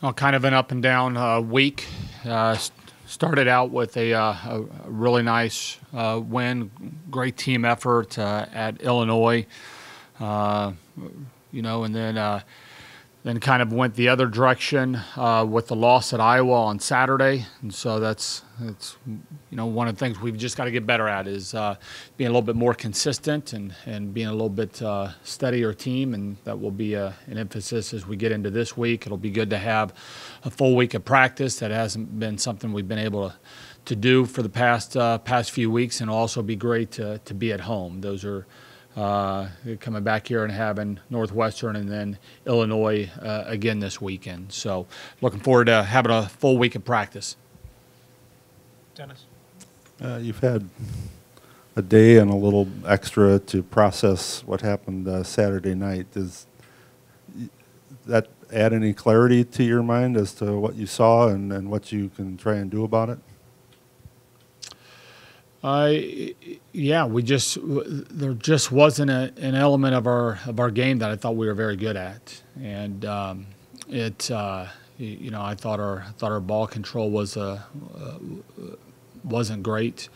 Well, kind of an up and down week. Started out with a really nice win, great team effort at Illinois, uh, and then kind of went the other direction with the loss at Iowa on Saturday, and so that's one of the things we've just got to get better at is being a little bit more consistent and being a little bit steadier team, and that will be an emphasis as we get into this week. It'll be good to have a full week of practice. That hasn't been something we've been able to do for the past few weeks, and it'll also be great to be at home. Those are coming back here and having Northwestern and then Illinois again this weekend. So looking forward to having a full week of practice. Dennis? You've had a day and a little extra to process what happened Saturday night. Does that add any clarity to your mind as to what you saw and what you can try and do about it? Yeah, there just wasn't an element of our game that I thought we were very good at, and I thought our ball control wasn't great.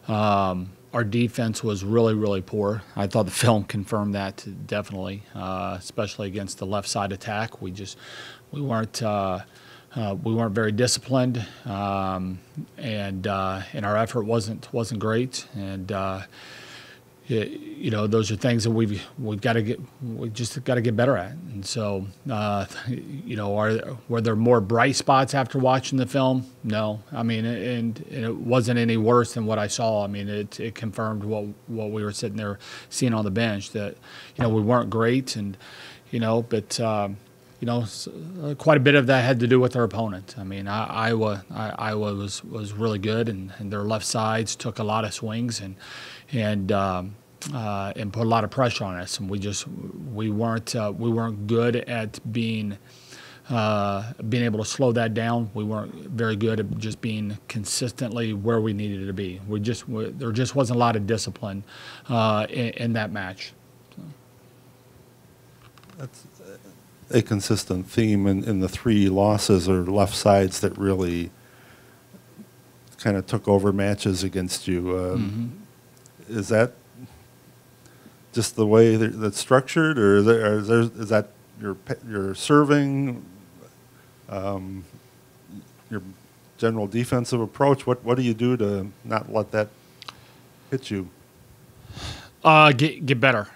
Our defense was really, really poor. I thought the film confirmed that definitely, especially against the left side attack. We weren't very disciplined, and our effort wasn't great. And those are things that we just got to get better at. And so, were there more bright spots after watching the film? No. I mean, and it wasn't any worse than what I saw. I mean, it confirmed what we were sitting there seeing on the bench, that we weren't great, and but. Quite a bit of that had to do with our opponent. I mean, Iowa was really good, and their left sides took a lot of swings and put a lot of pressure on us, and we weren't good at being able to slow that down. We weren't very good at just being consistently where we needed to be. There just wasn't a lot of discipline in that match. So. That's a consistent theme in the three losses or left sides that really kind of took over matches against you. Is that just the way that's structured, or is that your serving, your general defensive approach? What do you do to not let that hit you? Get better.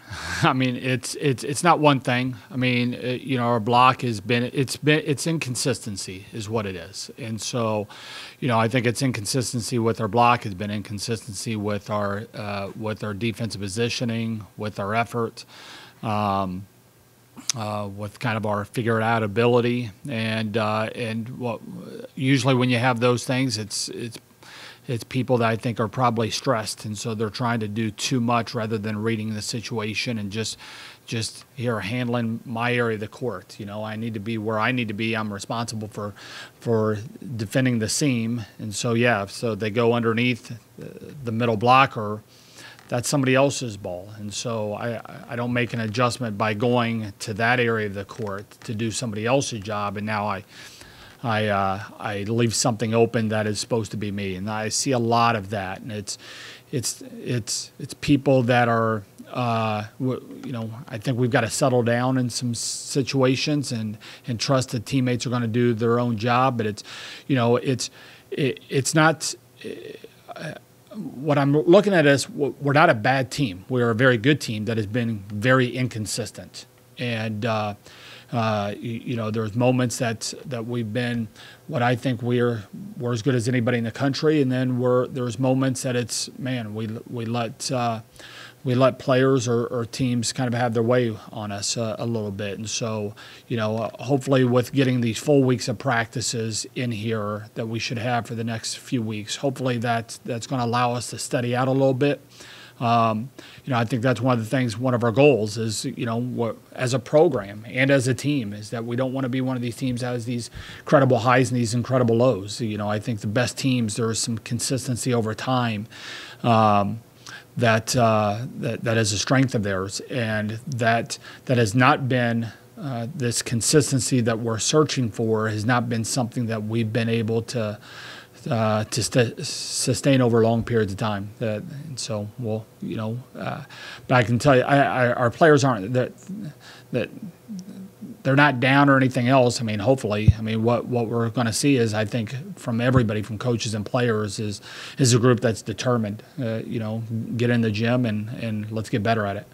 I mean, it's not one thing. I mean, our block it's inconsistency is what it is, and so, I think it's inconsistency with our block. Has been inconsistency with our defensive positioning, with our effort, with kind of our figure it out ability, and what usually when you have those things, it's people that I think are probably stressed, and so they're trying to do too much rather than reading the situation and just here handling my area of the court. I need to be where I need to be. I'm responsible for defending the seam, and so so they go underneath the middle blocker. That's somebody else's ball, and so I don't make an adjustment by going to that area of the court to do somebody else's job, and now I leave something open that is supposed to be me, and I see a lot of that. And it's people that are, I think we've got to settle down in some situations and trust that teammates are going to do their own job. But it's not. What I'm looking at is we're not a bad team. We're a very good team that has been very inconsistent, and. There's moments that we've been what I think we're as good as anybody in the country, and then there's moments that we let players or teams kind of have their way on us a little bit, and so hopefully with getting these full weeks of practices in here that we should have for the next few weeks, hopefully that's going to allow us to steady out a little bit. I think that's one of the things, one of our goals is, as a program and as a team, is that we don't want to be one of these teams that has these incredible highs and these incredible lows. I think the best teams, there is some consistency over time that is a strength of theirs, and that has not been this consistency that we're searching for has not been something that we've been able to sustain over long periods of time. And so, well, but I can tell you, our players aren't that they're not down or anything else. I mean, hopefully, what we're going to see is, I think, from everybody, from coaches and players, is a group that's determined. Get in the gym and let's get better at it.